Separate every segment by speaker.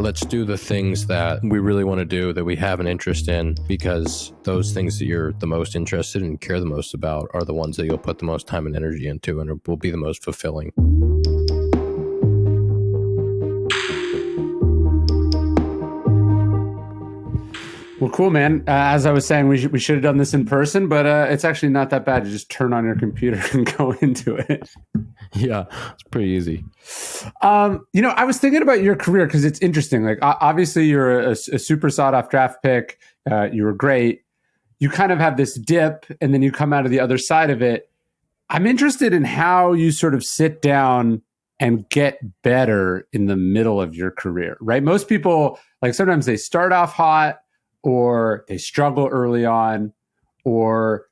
Speaker 1: let's do the things that we really want to do, that we have an interest in, because those things that you're the most interested in and care the most about are the ones that you'll put the most time and energy into and will be the most fulfilling.
Speaker 2: Well, cool, man. As I was saying, we should have done this in person, but it's actually not that bad to just turn on your computer and go into it.
Speaker 1: Yeah, it's pretty easy.
Speaker 2: I was thinking about your career because it's interesting. Like, obviously, you're a super sought-off draft pick. You were great. You kind of have this dip, and then you come out of the other side of it. I'm interested in how you sort of sit down and get better in the middle of your career, right? Most people, like, sometimes they start off hot, or they struggle early on, or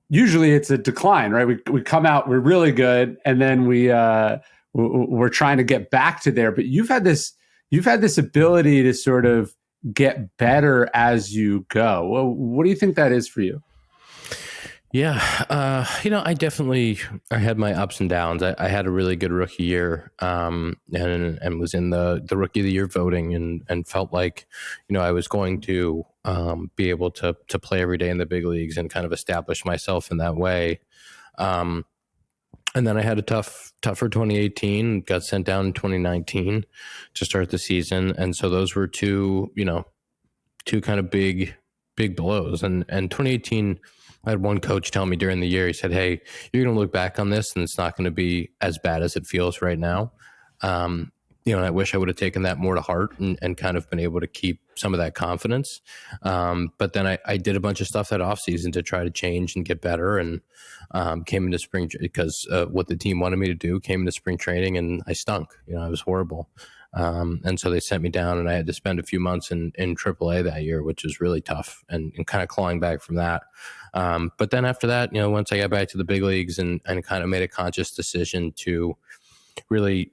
Speaker 2: usually it's a decline, right? We come out, we're really good, and then we're trying to get back to there. But you've had this ability to sort of get better as you go. Well, what do you think that is for you?
Speaker 1: Yeah, I had my ups and downs. I had a really good rookie year, and was in the rookie of the year voting, and felt like, I was going to be able to play every day in the big leagues and kind of establish myself in that way. And then I had a tougher 2018, got sent down in 2019 to start the season, and so those were two kind of big blows. And 2018. I had one coach tell me during the year, he said, "Hey, you're going to look back on this and it's not going to be as bad as it feels right now." And I wish I would have taken that more to heart and kind of been able to keep some of that confidence. But then I did a bunch of stuff that offseason to try to change and get better, and came into spring because what the team wanted me to do, came into spring training and I stunk. I was horrible. And so they sent me down, and I had to spend a few months in AAA that year, which was really tough, and kind of clawing back from that. But then after that, once I got back to the big leagues and kind of made a conscious decision to really,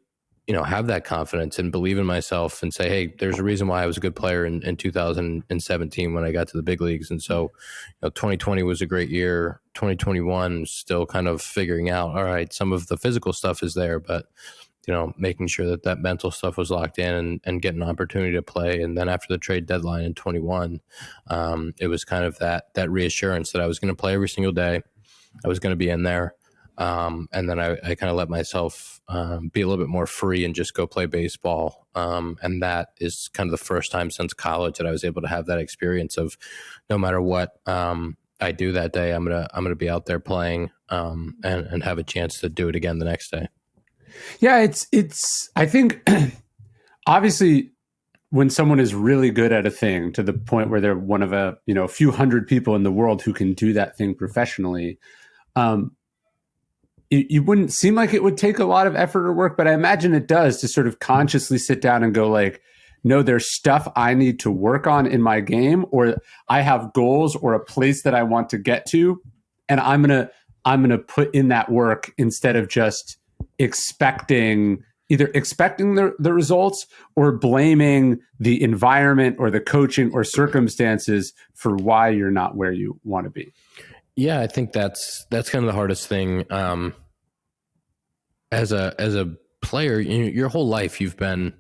Speaker 1: have that confidence and believe in myself and say, hey, there's a reason why I was a good player in 2017 when I got to the big leagues. And so 2020 was a great year. 2021 still kind of figuring out, all right, some of the physical stuff is there, but making sure that mental stuff was locked in and getting an opportunity to play. And then after the trade deadline in 21, it was kind of that reassurance that I was going to play every single day. I was going to be in there. And then I kind of let myself be a little bit more free and just go play baseball. And that is kind of the first time since college that I was able to have that experience of no matter what I do that day, I'm gonna be out there playing and have a chance to do it again the next day.
Speaker 2: Yeah, it's I think obviously when someone is really good at a thing to the point where they're one of a few hundred people in the world who can do that thing professionally, it wouldn't seem like it would take a lot of effort or work, but I imagine it does, to sort of consciously sit down and go like, no, there's stuff I need to work on in my game, or I have goals or a place that I want to get to, and I'm gonna put in that work instead of just expecting the results or blaming the environment or the coaching or circumstances for why you're not where you want to be.
Speaker 1: Yeah, I think that's kind of the hardest thing. As a player, your whole life you've been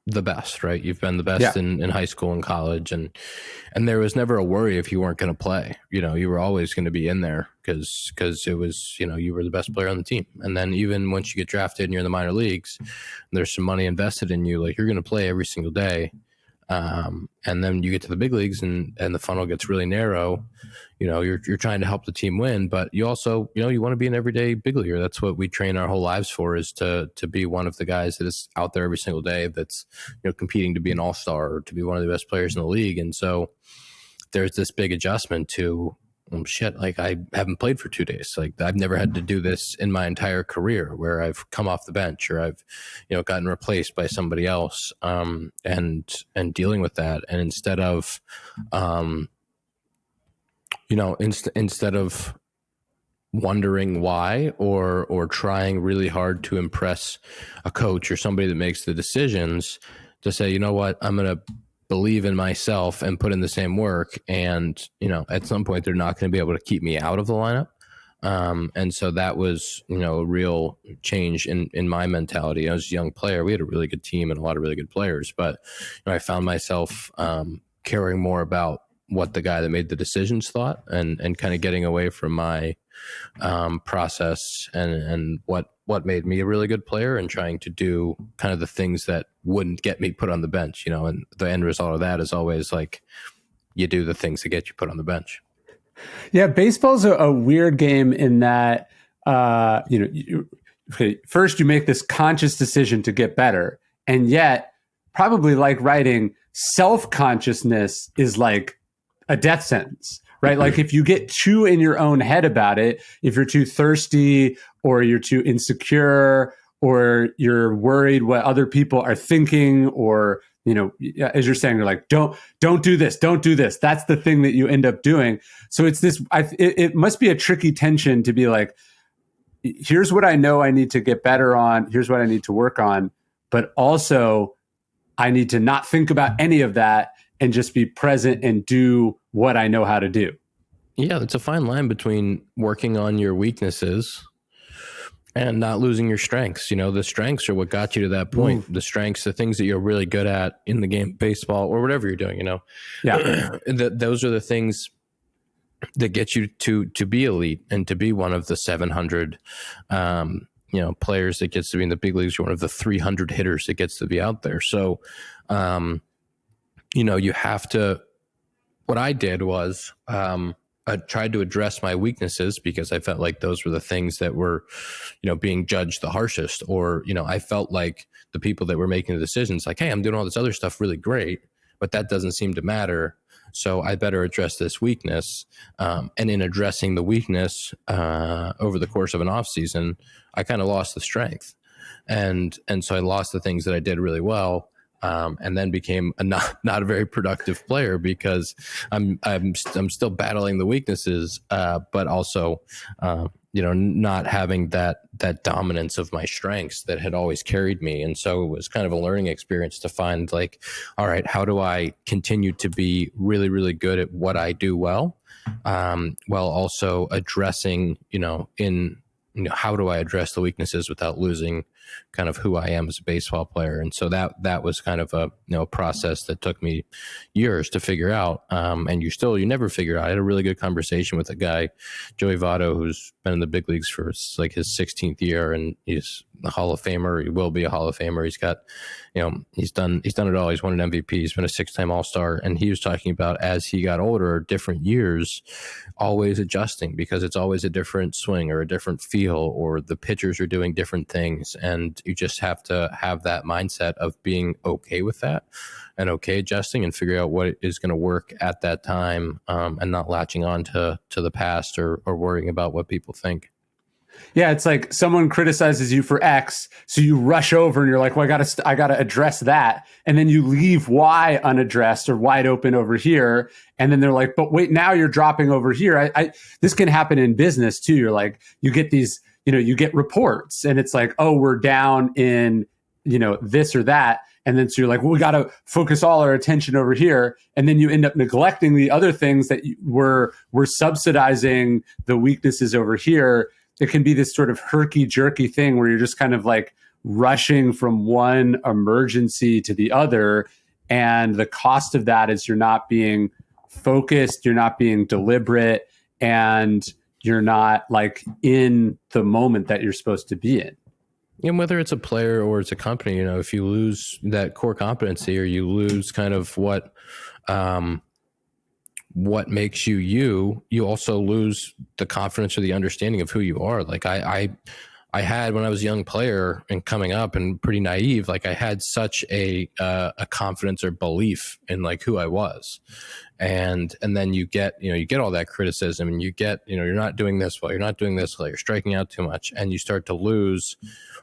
Speaker 1: the best, right? You've been the best in high school and college, and there was never a worry if you weren't going to play. You were always going to be in there because it was, you were the best player on the team. And then even once you get drafted and you're in the minor leagues, there's some money invested in you, like you're going to play every single day. And then you get to the big leagues and the funnel gets really narrow. You're trying to help the team win, but you also, you want to be an everyday big leaguer. That's what we train our whole lives for, is to be one of the guys that is out there every single day that's, competing to be an all-star or to be one of the best players in the league. And so there's this big adjustment to, like I haven't played for 2 days. Like I've never had to do this in my entire career, where I've come off the bench or I've, gotten replaced by somebody else, and dealing with that. And instead of, instead of wondering why or trying really hard to impress a coach or somebody that makes the decisions, to say, you know what, I'm going to believe in myself and put in the same work. And, at some point they're not going to be able to keep me out of the lineup. And so that was, a real change in my mentality. I was a young player. We had a really good team and a lot of really good players, but I found myself caring more about what the guy that made the decisions thought, and kind of getting away from my process and what made me a really good player, and trying to do kind of the things that wouldn't get me put on the bench, and the end result of that is always like you do the things that get you put on the bench.
Speaker 2: Yeah, baseball's a weird game in that, first you make this conscious decision to get better. And yet, probably like writing, self-consciousness is like a death sentence, right? Like if you get too in your own head about it, if you're too thirsty or you're too insecure or you're worried what other people are thinking, or as you're saying, you're like, don't do this, don't do this. That's the thing that you end up doing. So it's this, it must be a tricky tension to be like, here's what I know I need to get better on. Here's what I need to work on. But also I need to not think about any of that and just be present and do what I know how to do.
Speaker 1: Yeah, it's a fine line between working on your weaknesses and not losing your strengths. The strengths are what got you to that point. Ooh. The strengths, the things that you're really good at in the game, baseball or whatever you're doing,
Speaker 2: Yeah.
Speaker 1: Those are the things that get you to be elite and to be one of the 700, players that gets to be in the big leagues, or one of the 300 hitters that gets to be out there. So, you have to, what I did was, I tried to address my weaknesses, because I felt like those were the things that were, being judged the harshest. Or, I felt like the people that were making the decisions, like, hey, I'm doing all this other stuff really great, but that doesn't seem to matter. So I better address this weakness. And in addressing the weakness over the course of an off season, I kind of lost the strength. And so I lost the things that I did really well. And then became not a very productive player, because I'm still battling the weaknesses, but also not having that dominance of my strengths that had always carried me. And so it was kind of a learning experience to find, like, all right, how do I continue to be really, really good at what I do well, while also addressing, how do I address the weaknesses without losing kind of who I am as a baseball player? And so that was kind of a process that took me years to figure out. And you never figure out. I had a really good conversation with a guy, Joey Votto, who's been in the big leagues for like his 16th year, and he's a Hall of Famer. He will be a Hall of Famer. He's got, he's done it all. He's won an MVP. He's been a 6-time All-Star. And he was talking about, as he got older, different years, always adjusting, because it's always a different swing or a different feel, or the pitchers are doing different things. And you just have to have that mindset of being okay with that, and okay adjusting, and figure out what is going to work at that time, and not latching on to the past, or worrying about what people think.
Speaker 2: Yeah, it's like someone criticizes you for X, so you rush over and you're like, well, I gotta address that. And then you leave Y unaddressed or wide open over here. And then they're like, but wait, now you're dropping over here. This can happen in business too. You're like, you get these, you get reports, and it's like, oh, we're down in, this or that. And then so you're like, well, we got to focus all our attention over here. And then you end up neglecting the other things that we're subsidizing the weaknesses over here. It can be this sort of herky-jerky thing where you're just kind of like rushing from one emergency to the other. And the cost of that is you're not being focused, you're not being deliberate, and you're not like in the moment that you're supposed to be in.
Speaker 1: And whether it's a player or it's a company, if you lose that core competency, or you lose kind of what makes you also lose the confidence or the understanding of who you are. Like I had, when I was a young player and coming up and pretty naive, like I had such a confidence or belief in like who I was. And then you get all that criticism, and you get, you're not doing this well, you're not doing this well, you're striking out too much, and you start to lose,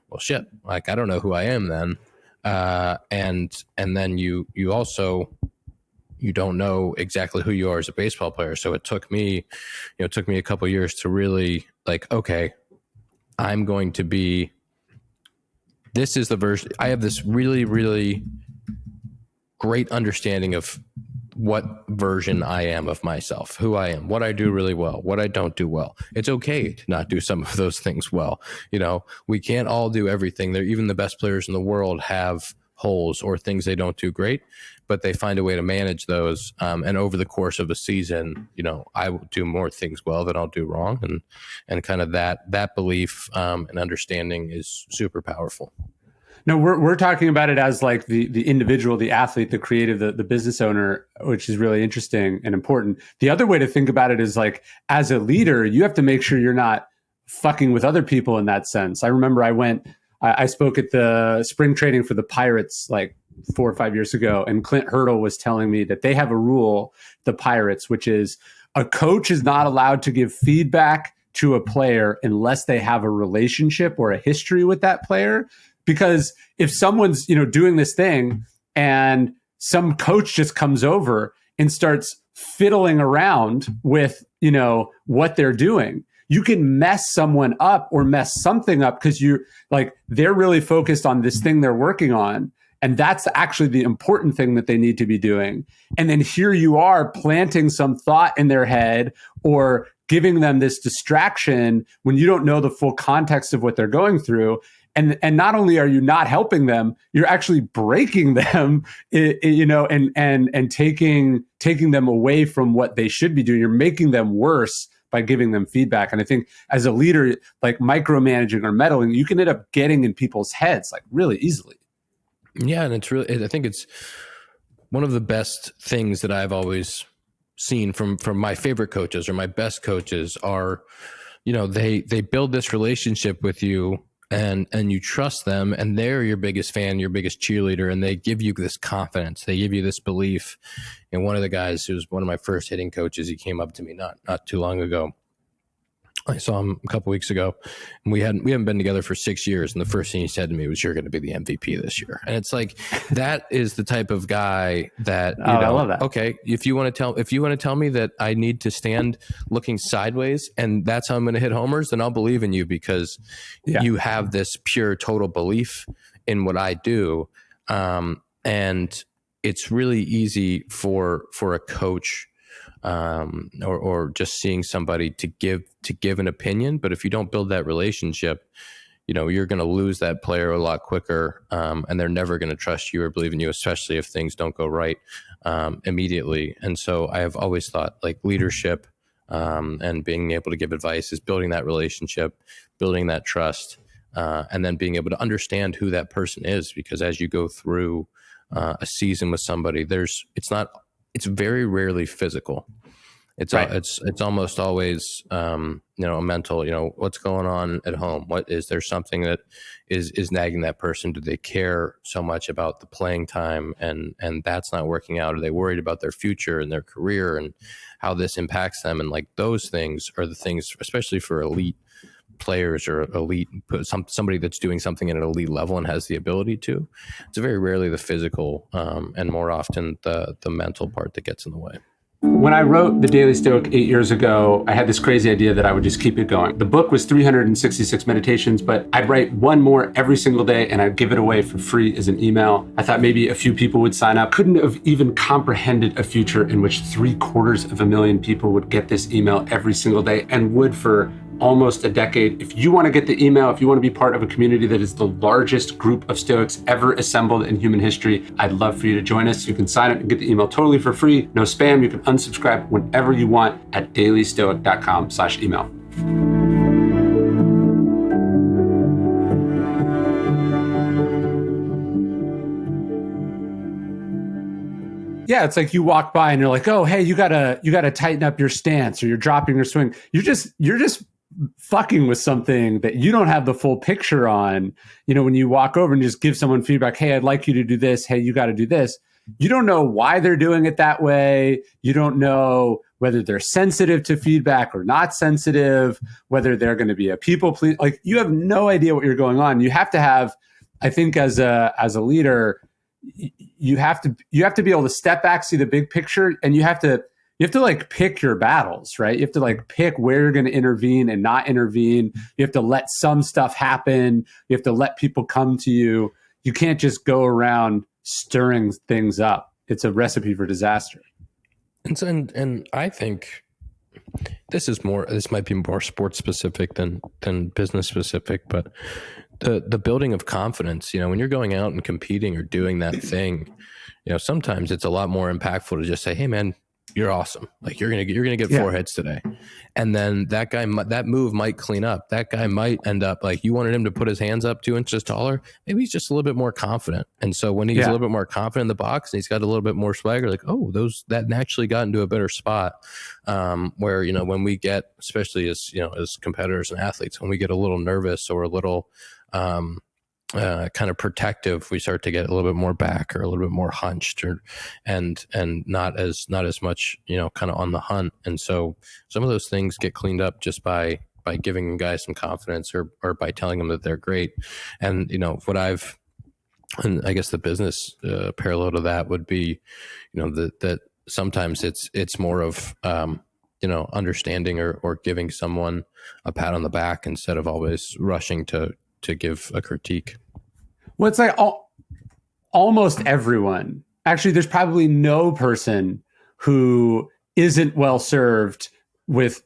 Speaker 1: well, shit, like I don't know who I am then. And then you also, you don't know exactly who you are as a baseball player. So it took me a couple of years to really like, okay, I'm going to be, this is the version, I have this really, really great understanding of what version I am of myself, who I am, what I do really well, what I don't do well. It's okay to not do some of those things well. We can't all do everything. Even the best players in the world have holes or things they don't do great, but they find a way to manage those. And over the course of a season, I will do more things well than I'll do wrong. And kind of that belief and understanding is super powerful.
Speaker 2: No, we're talking about it as like the individual, the athlete, the creative, the business owner, which is really interesting and important. The other way to think about it is like, as a leader, you have to make sure you're not fucking with other people in that sense. I remember I spoke at the spring training for the Pirates like 4 or 5 years ago, and Clint Hurdle was telling me that they have a rule, the Pirates, which is a coach is not allowed to give feedback to a player unless they have a relationship or a history with that player. Because if someone's, doing this thing and some coach just comes over and starts fiddling around with, what they're doing, you can mess someone up or mess something up because they're really focused on this thing they're working on. And that's actually the important thing that they need to be doing. And then here you are planting some thought in their head or giving them this distraction when you don't know the full context of what they're going through. And not only are you not helping them, you're actually breaking them, and taking them away from what they should be doing. You're making them worse by giving them feedback. And I think as a leader, like micromanaging or meddling, you can end up getting in people's heads like really easily.
Speaker 1: Yeah, and I think it's one of the best things that I've always seen from my favorite coaches or my best coaches are, they build this relationship with you. And you trust them, and they're your biggest fan, your biggest cheerleader, and they give you this confidence. They give you this belief. And one of the guys who was one of my first hitting coaches, he came up to me not too long ago. I saw him a couple weeks ago, and we haven't been together for 6 years. And the first thing he said to me was, "You're going to be the MVP this year." And it's like that is the type of guy that
Speaker 2: I love that.
Speaker 1: Okay, if you want to tell me that I need to stand looking sideways and that's how I'm going to hit homers, then I'll believe in you because you have this pure total belief in what I do, and it's really easy for a coach. Or just seeing somebody to give an opinion. But if you don't build that relationship, you're going to lose that player a lot quicker, and they're never going to trust you or believe in you, especially if things don't go right immediately. And so I have always thought like leadership and being able to give advice is building that relationship, building that trust, and then being able to understand who that person is. Because as you go through a season with somebody, it's very rarely physical. It's right. It's almost always a mental. What's going on at home? Is there something that is nagging that person? Do they care so much about the playing time and that's not working out? Are they worried about their future and their career and how this impacts them? And like those things are the things, especially for elite players or elite somebody that's doing something at an elite level and has the ability to. It's very rarely the physical and more often the mental part that gets in the way.
Speaker 2: When I wrote The Daily Stoic 8 years ago, I had this crazy idea that I would just keep it going. The book was 366 meditations, but I'd write one more every single day and I'd give it away for free as an email. I thought maybe a few people would sign up. Couldn't have even comprehended a future in which 750,000 people would get this email every single day and would for almost a decade. If you want to get the email, if you want to be part of a community that is the largest group of Stoics ever assembled in human history, I'd love for you to join us. You can sign up and get the email totally for free. No spam. You can unsubscribe whenever you want at dailystoic.com/email. Yeah, it's like you walk by and you're like, "Oh, hey, you gotta tighten up your stance, or you're dropping your swing." You're just fucking with something that you don't have the full picture on. When you walk over and just give someone feedback, "Hey, I'd like you to do this. Hey, you got to do this." You don't know why they're doing it that way. You don't know whether they're sensitive to feedback or not sensitive, whether they're going to be a people pleaser. Like you have no idea what you're going on. You have to have, I think, as a leader, you have to be able to step back, see the big picture, and you have to like pick your battles, right? You have to like pick where you're going to intervene and not intervene. You have to let some stuff happen. You have to let people come to you. You can't just go around stirring things up. It's a recipe for disaster.
Speaker 1: And I think this might be more sports specific than business specific, but the building of confidence, when you're going out and competing or doing that thing, sometimes it's a lot more impactful to just say, hey man, you're awesome. Like you're going to get four hits today. And then that move might clean up. That guy might end up like you wanted him to put his hands up 2 inches taller. Maybe he's just a little bit more confident. And so when he's a little bit more confident in the box and he's got a little bit more swagger, like, oh, that naturally got into a better spot. Where, when we get, especially as competitors and athletes, when we get a little nervous or a little, kind of protective, we start to get a little bit more back or a little bit more hunched and not as much, kind of on the hunt. And so some of those things get cleaned up just by giving guys some confidence or by telling them that they're great. And, and I guess the business parallel to that would be, that sometimes it's more of, understanding or giving someone a pat on the back instead of always rushing to give a critique.
Speaker 2: Well, it's like almost everyone. Actually, there's probably no person who isn't well served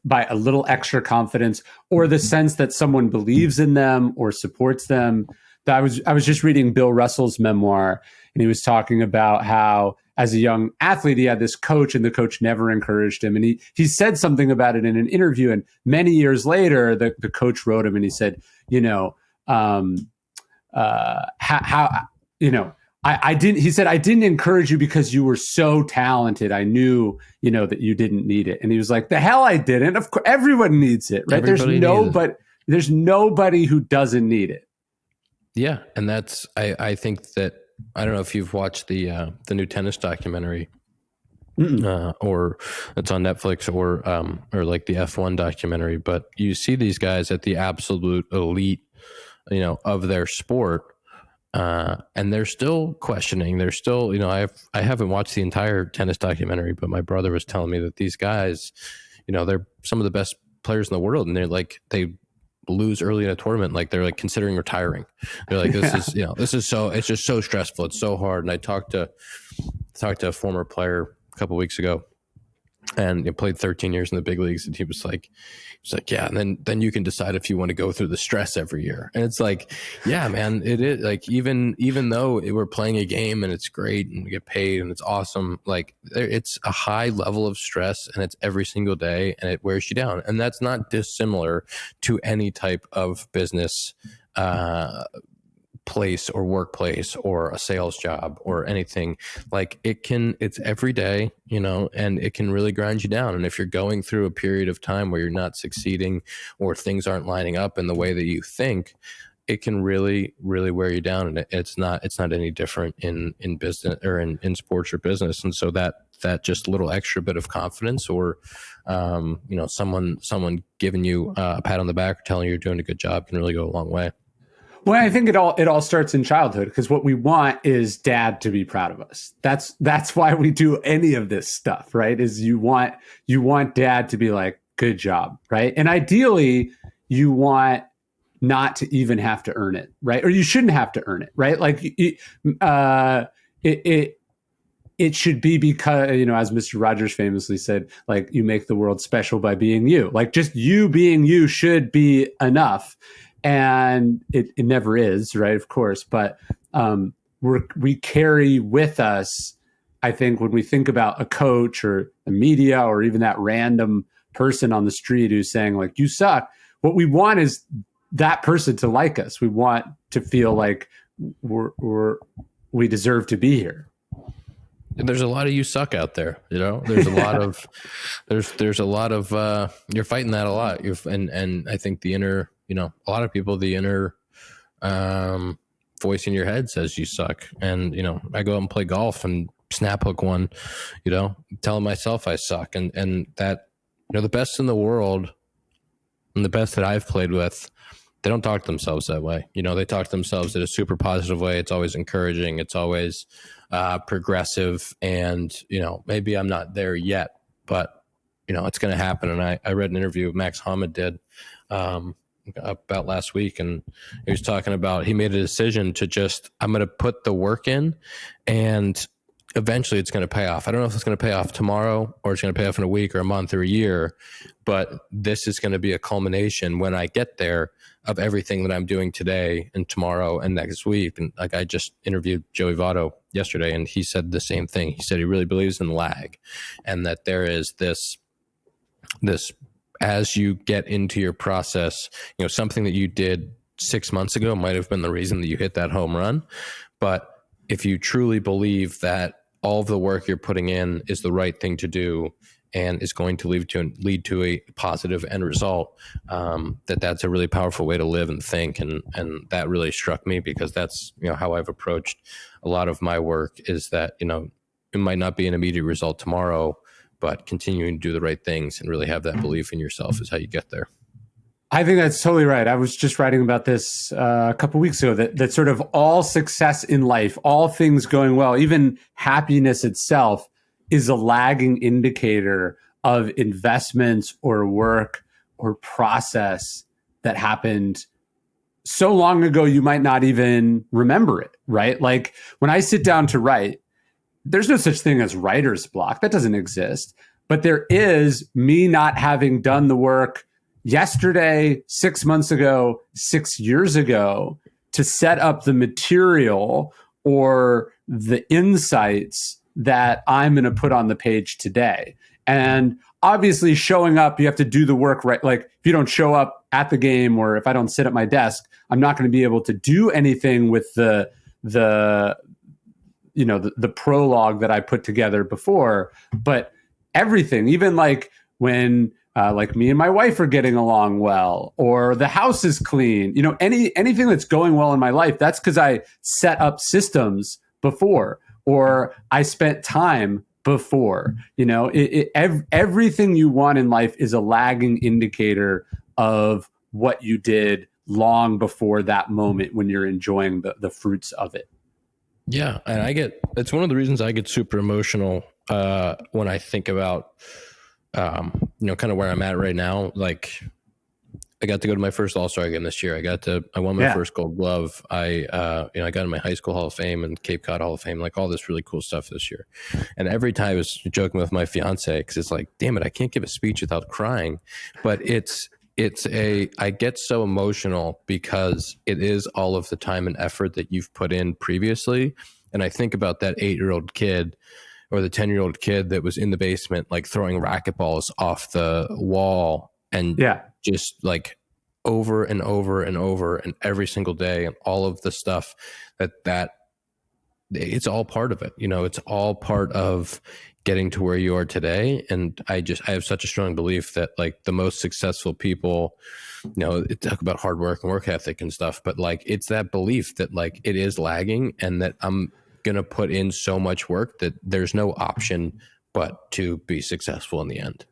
Speaker 2: by a little extra confidence or the sense that someone believes in them or supports them. I was just reading Bill Russell's memoir, and he was talking about how as a young athlete, he had this coach and the coach never encouraged him. And he said something about it in an interview. And many years later, the coach wrote him and he said, he said, I didn't encourage you because you were so talented. I knew, that you didn't need it. And he was like, the hell I didn't. Of course, everyone needs it, right? There's nobody who doesn't need it.
Speaker 1: Yeah. And that's, I think that, I don't know if you've watched the new tennis documentary, or it's on Netflix or like the F1 documentary, but you see these guys at the absolute elite, of their sport. And they're still questioning. They're still, I haven't watched the entire tennis documentary, but my brother was telling me that these guys, they're some of the best players in the world. And they're like, they lose early in a tournament. Like they're like considering retiring. They're like, this is so, it's just so stressful. It's so hard. And I talked to a former player a couple of weeks ago, and he played 13 years in the big leagues. And he was like, yeah. And then you can decide if you want to go through the stress every year. And it's like, yeah, man, it is like, even though we're playing a game and it's great and we get paid and it's awesome, like it's a high level of stress and it's every single day and it wears you down. And that's not dissimilar to any type of business, place or workplace or a sales job or anything. Like it's every day, and it can really grind you down. And if you're going through a period of time where you're not succeeding or things aren't lining up in the way that you think, it can really, really wear you down. And it's not any different in business or in sports or business. And so that just little extra bit of confidence or, someone giving you a pat on the back or telling you you're doing a good job can really go a long way.
Speaker 2: Well, I think it all starts in childhood, because what we want is dad to be proud of us. That's why we do any of this stuff, right? Is you want dad to be like, good job, right? And ideally, you want not to even have to earn it, right? Or you shouldn't have to earn it, right? Like it should be because, as Mr. Rogers famously said, like you make the world special by being you. Like just you being you should be enough. And it never is, right? Of course, but we carry with us, I think, when we think about a coach or the media or even that random person on the street who's saying like, you suck. What we want is that person to like us. We want to feel like we deserve to be here.
Speaker 1: There's a lot of you suck out there, there's a lot of, there's a lot of, you're fighting that a lot. And I think the inner, a lot of people, the inner voice in your head says you suck. And, I go out and play golf and snap hook one, telling myself I suck. And that, the best in the world and the best that I've played with, they don't talk to themselves that way. They talk to themselves in a super positive way. It's always encouraging. It's always progressive. And, maybe I'm not there yet, but, it's going to happen. And I read an interview Max Hammad did about last week, and he was talking about, he made a decision to just, I'm going to put the work in, and eventually it's going to pay off. I don't know if it's going to pay off tomorrow or it's going to pay off in a week or a month or a year, but this is going to be a culmination when I get there of everything that I'm doing today and tomorrow and next week. And like, I just interviewed Joey Votto yesterday, and he said the same thing. He said he really believes in lag, and that there is this as you get into your process, something that you did 6 months ago might have been the reason that you hit that home run. But if you truly believe that all of the work you're putting in is the right thing to do and is going to lead to a positive end result, that's a really powerful way to live and think. And that really struck me, because that's, how I've approached a lot of my work, is that, it might not be an immediate result tomorrow, but continuing to do the right things and really have that belief in yourself is how you get there.
Speaker 2: I think that's totally right. I was just writing about this a couple of weeks ago, that sort of all success in life, all things going well, even happiness itself, is a lagging indicator of investments or work or process that happened so long ago you might not even remember it, right? Like when I sit down to write, there's no such thing as writer's block. That doesn't exist. But there is me not having done the work yesterday, 6 months ago, 6 years ago, to set up the material or the insights that I'm going to put on the page today. And obviously showing up, you have to do the work, right? Like if you don't show up at the game, or if I don't sit at my desk, I'm not going to be able to do anything with the prologue that I put together before. But everything, even like when like me and my wife are getting along well, or the house is clean, anything that's going well in my life, that's because I set up systems before, or I spent time before. Everything you want in life is a lagging indicator of what you did long before that moment when you're enjoying the fruits of it.
Speaker 1: Yeah. And it's one of the reasons I get super emotional when I think about, kind of where I'm at right now. Like I got to go to my first All-Star game this year. I won my first Gold Glove. I got in my high school Hall of Fame and Cape Cod Hall of Fame, like all this really cool stuff this year. And every time I was joking with my fiance, because it's like, damn it, I can't give a speech without crying. But I get so emotional because it is all of the time and effort that you've put in previously. And I think about that 8-year-old kid or the 10-year-old kid that was in the basement, like throwing racquetballs off the wall, and just like over and over and over and every single day, and all of the stuff that it's all part of it. It's all part of getting to where you are today. And I have such a strong belief that like the most successful people, talk about hard work and work ethic and stuff, but like it's that belief that like it is lagging, and that I'm going to put in so much work that there's no option but to be successful in the end.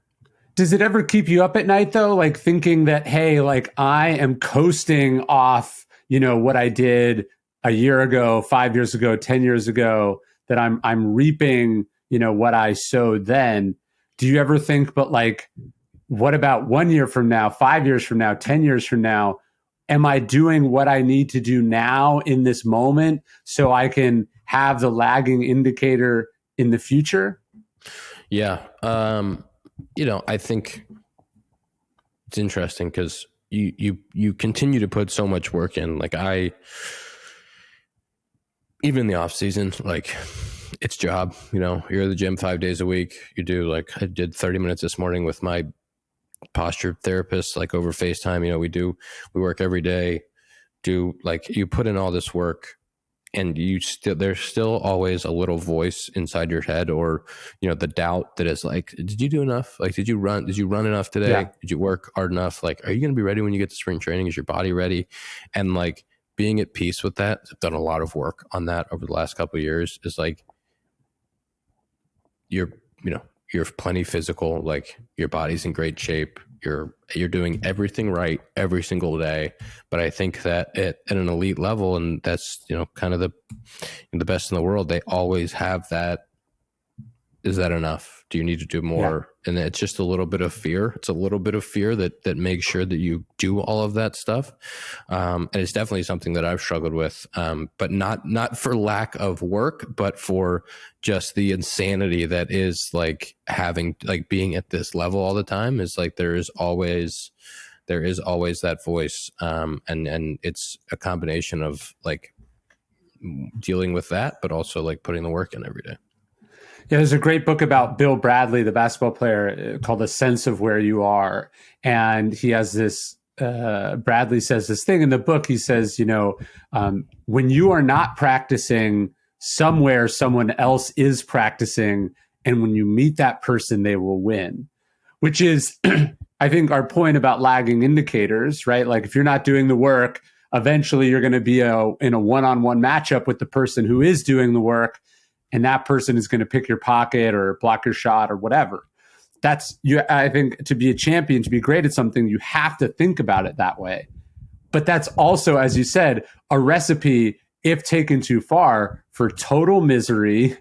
Speaker 2: Does it ever keep you up at night though? Like thinking that, hey, like I am coasting off, what I did a year ago, 5 years ago, 10 years ago, that I'm reaping, what I sowed then. Do you ever think, but like, what about 1 year from now, 5 years from now, 10 years from now? Am I doing what I need to do now in this moment so I can have the lagging indicator in the future?
Speaker 1: Yeah. I think it's interesting because you continue to put so much work in. Like even in the off season, like it's job, you're at the gym 5 days a week. You do, like I did 30 minutes this morning with my posture therapist, like over FaceTime. We work every day, you put in all this work, and there's still always a little voice inside your head, or the doubt that is like, did you do enough? Like, did you run enough today? Yeah. Did you work hard enough? Like, are you going to be ready when you get to spring training? Is your body ready? And like being at peace with that, I've done a lot of work on that over the last couple of years, is like you're plenty physical, like your body's in great shape. You're doing everything right every single day. But I think that at an elite level, and that's, kind of the best in the world, they always have that is that enough? Do you need to do more? Yeah. And it's just a little bit of fear. It's a little bit of fear that makes sure that you do all of that stuff. And it's definitely something that I've struggled with, but not for lack of work, but for just the insanity that is like having, like being at this level all the time. Is like, there is always that voice. And it's a combination of like dealing with that, but also like putting the work in every day.
Speaker 2: Yeah, there's a great book about Bill Bradley, the basketball player, called A Sense of Where You Are. And he has this, Bradley says this thing in the book. He says, when you are not practicing somewhere, someone else is practicing. And when you meet that person, they will win, which is, I think, our point about lagging indicators, right? Like if you're not doing the work, eventually you're going to be in a one-on-one matchup with the person who is doing the work. And that person is going to pick your pocket or block your shot or whatever. That's you. I think to be a champion, to be great at something, you have to think about it that way. But that's also, as you said, a recipe, if taken too far, for total misery,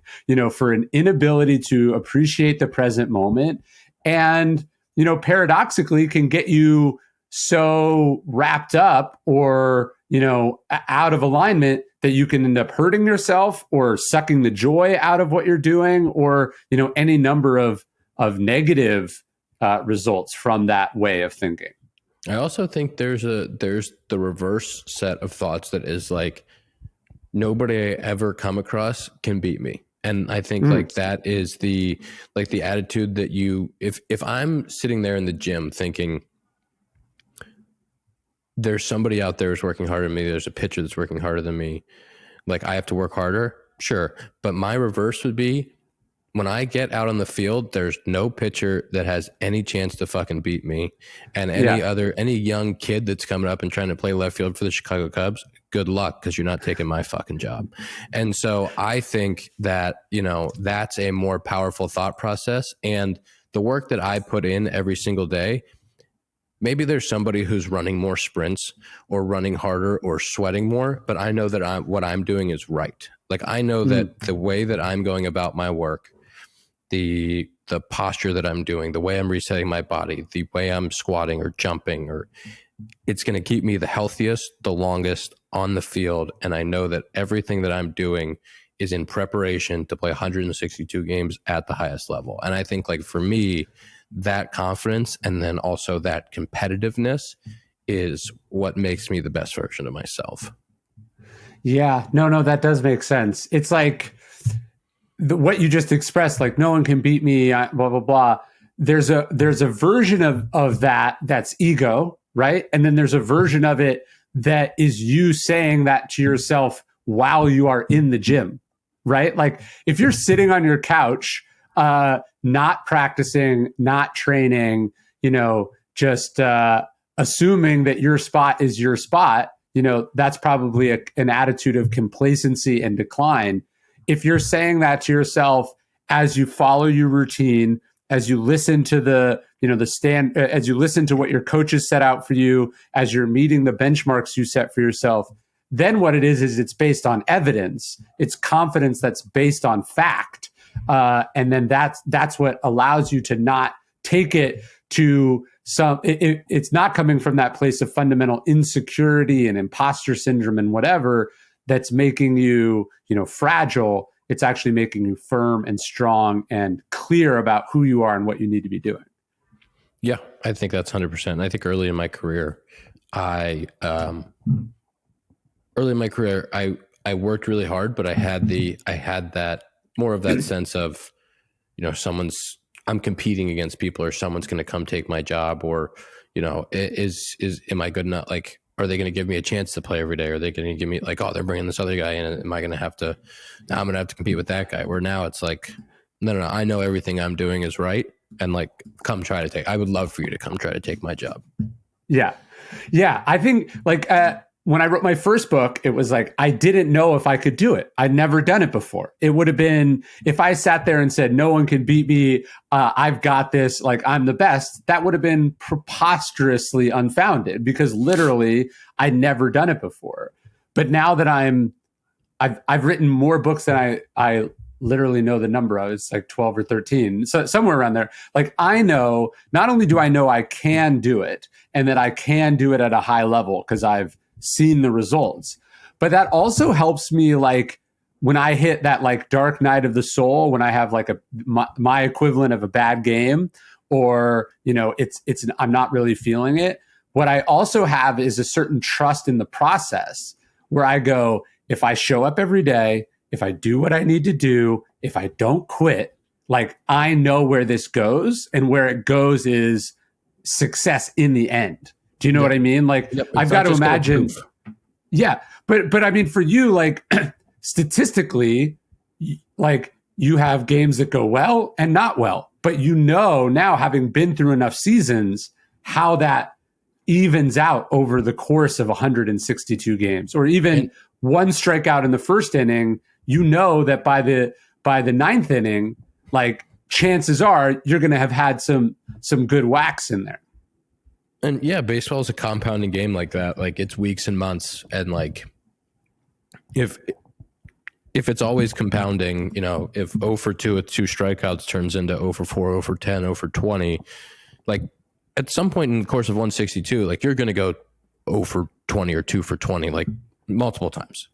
Speaker 2: for an inability to appreciate the present moment. And, paradoxically can get you so wrapped up or, out of alignment that you can end up hurting yourself or sucking the joy out of what you're doing, or, any number of negative results from that way of thinking.
Speaker 1: I also think there's the reverse set of thoughts that is like, nobody I ever come across can beat me. And I think like that is the attitude that if I'm sitting there in the gym thinking, there's somebody out there who's working harder than me, there's a pitcher that's working harder than me, like I have to work harder. Sure. But my reverse would be, when I get out on the field, there's no pitcher that has any chance to fucking beat me. And any young kid that's coming up and trying to play left field for the Chicago Cubs, good luck, because you're not taking my fucking job. And so I think that, that's a more powerful thought process. And the work that I put in every single day, maybe there's somebody who's running more sprints or running harder or sweating more, but I know that what I'm doing is right. Like I know that the way that I'm going about my work, the posture that I'm doing, the way I'm resetting my body, the way I'm squatting or jumping, or it's going to keep me the healthiest, the longest on the field. And I know that everything that I'm doing is in preparation to play 162 games at the highest level. And I think like for me, that confidence and then also that competitiveness is what makes me the best version of myself.
Speaker 2: Yeah, no, that does make sense. It's like what you just expressed, like no one can beat me, blah, blah, blah. There's a version of that that's ego, right? And then there's a version of it that is you saying that to yourself while you are in the gym, right? Like if you're sitting on your couch, not practicing, not training, just assuming that your spot is your spot, that's probably an attitude of complacency and decline. If you're saying that to yourself as you follow your routine, as you listen to as you listen to what your coaches set out for you, as you're meeting the benchmarks you set for yourself, then what it is it's based on evidence. It's confidence that's based on fact. And then that's what allows you to not take it to it's not coming from that place of fundamental insecurity and imposter syndrome and whatever that's making you, fragile. It's actually making you firm and strong and clear about who you are and what you need to be doing.
Speaker 1: Yeah, I think that's 100%. I think early in my career, I worked really hard, but I had that more of that sense of, I'm competing against people, or someone's going to come take my job, or, am I good enough? Like, are they going to give me a chance to play every day? Are they going to give me like, oh, they're bringing this other guy in, am I going to have to, now I'm going to have to compete with that guy? Where now it's like, no, I know everything I'm doing is right. And like, I would love for you to come try to take my job.
Speaker 2: Yeah. Yeah. I think like, when I wrote my first book, it was like, I didn't know if I could do it. I'd never done it before. It would have been, if I sat there and said, no one can beat me, I've got this, like I'm the best, that would have been preposterously unfounded because literally I'd never done it before. But now that I've written more books than I literally know the number of. It's like 12 or 13, so somewhere around there. Like, I know, not only do I know I can do it and that I can do it at a high level because I've seen the results, but that also helps me, like, when I hit that like dark night of the soul, when I have like my equivalent of a bad game, or, you know, I'm not really feeling it. What I also have is a certain trust in the process where I go, if I show up every day, if I do what I need to do, if I don't quit, like, I know where this goes, and where it goes is success in the end. Do you know what I mean? Like, I've got to imagine. Yeah. But I mean, for you, like, statistically, like, you have games that go well and not well, but you know, now, having been through enough seasons, how that evens out over the course of 162 games, or even one strikeout in the first inning. You know that by the ninth inning, like, chances are you're going to have had some good whacks in there.
Speaker 1: And yeah, baseball is a compounding game like that. Like, it's weeks and months, and like, if it's always compounding, you know, if 0 for 2 with 2 strikeouts turns into 0 for 4, 0 for 10, 0 for 20, like, at some point in the course of 162, like, you're going to go 0 for 20 or 2 for 20, like, multiple times,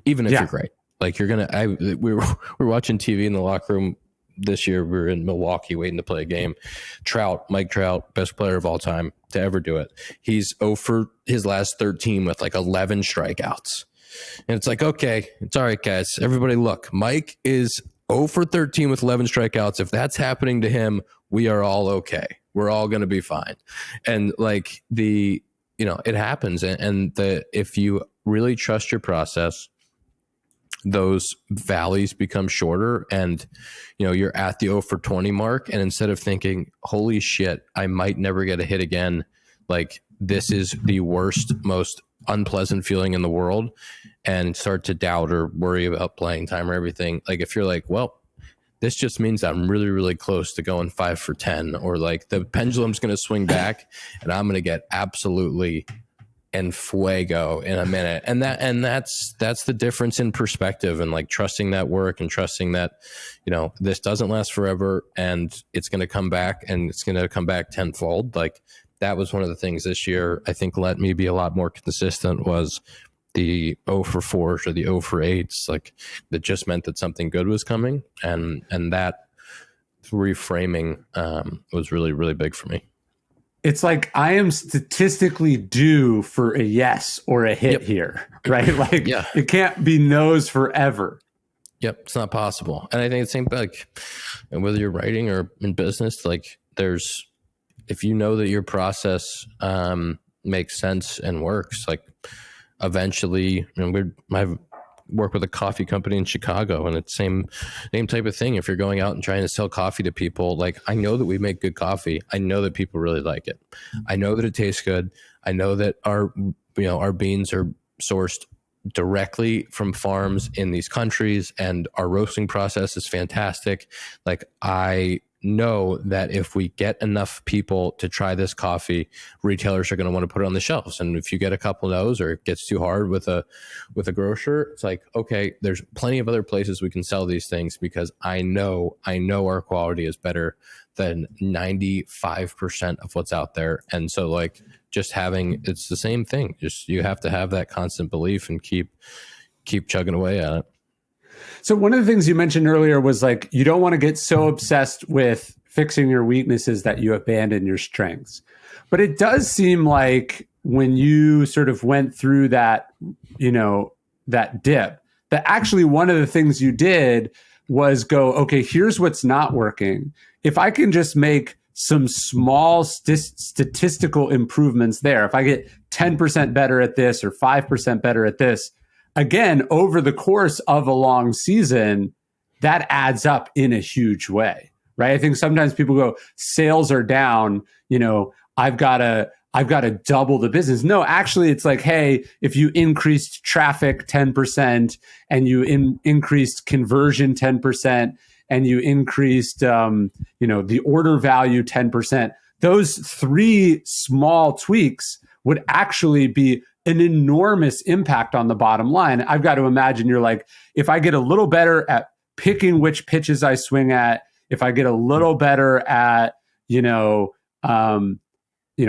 Speaker 1: even if you're great. Like, you're going to, we were watching TV in the locker room this year. We were in Milwaukee waiting to play a game. Mike Trout, best player of all time to ever do it. He's 0 for his last 13 with like 11 strikeouts. And it's like, okay, it's all right, guys. Everybody look, Mike is 0 for 13 with 11 strikeouts. If that's happening to him, we are all okay. We're all going to be fine. And like, you know, it happens. And if you really trust your process, those valleys become shorter, and, you know, you're at the 0 for 20 mark. And instead of thinking, holy shit, I might never get a hit again, like, this is the worst, most unpleasant feeling in the world, and start to doubt or worry about playing time or everything. Like, if you're like, well, this just means I'm really, really close to going 5 for 10, or like the pendulum's going to swing back and I'm going to get absolutely en fuego in a minute. And that's the difference in perspective, and like, trusting that work and trusting that, you know, this doesn't last forever and it's going to come back, and it's going to come back tenfold. Like, that was one of the things this year I think let me be a lot more consistent, was the 0 for 4s or the 0 for 8s. Like, that just meant that something good was coming. And that reframing was really, really big for me.
Speaker 2: It's like, I am statistically due for a yes or a hit here, right? Like, it can't be no's forever.
Speaker 1: Yep, it's not possible. And I think it's the same, like, whether you're writing or in business, like, if you know that your process makes sense and works, like, eventually, you know, I work with a coffee company in Chicago, and it's same type of thing. If you're going out and trying to sell coffee to people, like, I know that we make good coffee. I know that people really like it. I know that it tastes good. I know that our beans are sourced directly from farms in these countries, and our roasting process is fantastic. Like, I know that if we get enough people to try this coffee, retailers are going to want to put it on the shelves. And if you get a couple no's, or it gets too hard with a grocer, it's like, okay, there's plenty of other places we can sell these things, because I know our quality is better than 95% of what's out there. And so, like, it's the same thing. Just, you have to have that constant belief and keep chugging away at it.
Speaker 2: So one of the things you mentioned earlier was, like, you don't want to get so obsessed with fixing your weaknesses that you abandon your strengths. But it does seem like when you sort of went through that, you know, that dip, that actually one of the things you did was go, okay, here's what's not working. If I can just make some small statistical improvements there, if I get 10% better at this or 5% better at this, again, over the course of a long season, that adds up in a huge way, right? I think sometimes people go, sales are down, you know, I've got to double the business. No, actually, it's like, hey, if you increased traffic 10% and you increased conversion 10% and you increased, the order value 10%, those 3 small tweaks would actually be an enormous impact on the bottom line. I've got to imagine you're like, if I get a little better at picking which pitches I swing at, if I get a little better at,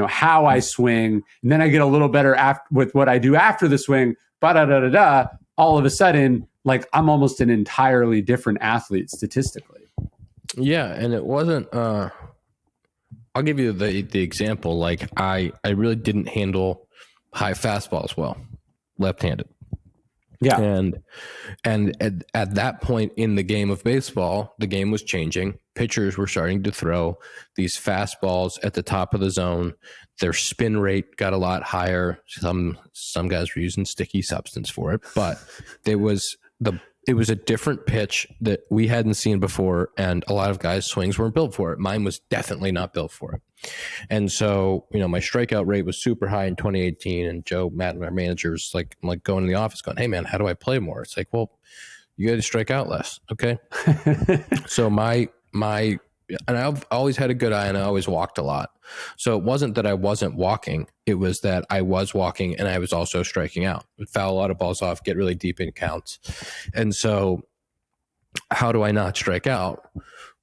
Speaker 2: how I swing, and then I get a little better with what I do after the swing, all of a sudden, like I'm almost an entirely different athlete statistically.
Speaker 1: Yeah, and it wasn't. I'll give you the example. Like I really didn't handle high fastballs well, left-handed.
Speaker 2: Yeah.
Speaker 1: And at that point in the game of baseball, the game was changing. Pitchers were starting to throw these fastballs at the top of the zone. Their spin rate got a lot higher. Some guys were using sticky substance for it, but it was a different pitch that we hadn't seen before, and a lot of guys' swings weren't built for it. Mine was definitely not built for it. And so, my strikeout rate was super high in 2018, and Joe, Matt, and our managers, I'm like going to the office going, hey man, how do I play more? It's like, well, you got to strike out less. Okay. So and I've always had a good eye, and I always walked a lot. So it wasn't that I wasn't walking. It was that I was walking and I was also striking out. I'd foul a lot of balls off, get really deep in counts. And so how do I not strike out?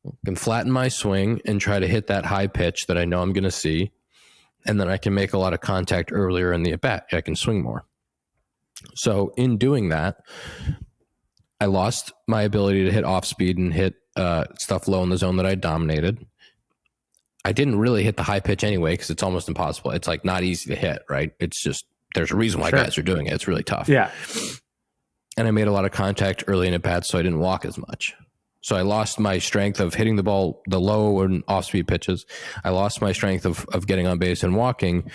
Speaker 1: I can flatten my swing and try to hit that high pitch that I know I'm going to see. And then I can make a lot of contact earlier in the at-bat. I can swing more. So in doing that, I lost my ability to hit off speed and hit stuff low in the zone that I dominated. I didn't really hit the high pitch anyway because it's almost impossible. It's like not easy to hit, right? It's just, there's a reason why guys are doing it. It's really tough.
Speaker 2: Yeah.
Speaker 1: And I made a lot of contact early in at bats, so I didn't walk as much. So I lost my strength of hitting the ball, the low and off speed pitches. I lost my strength of getting on base and walking.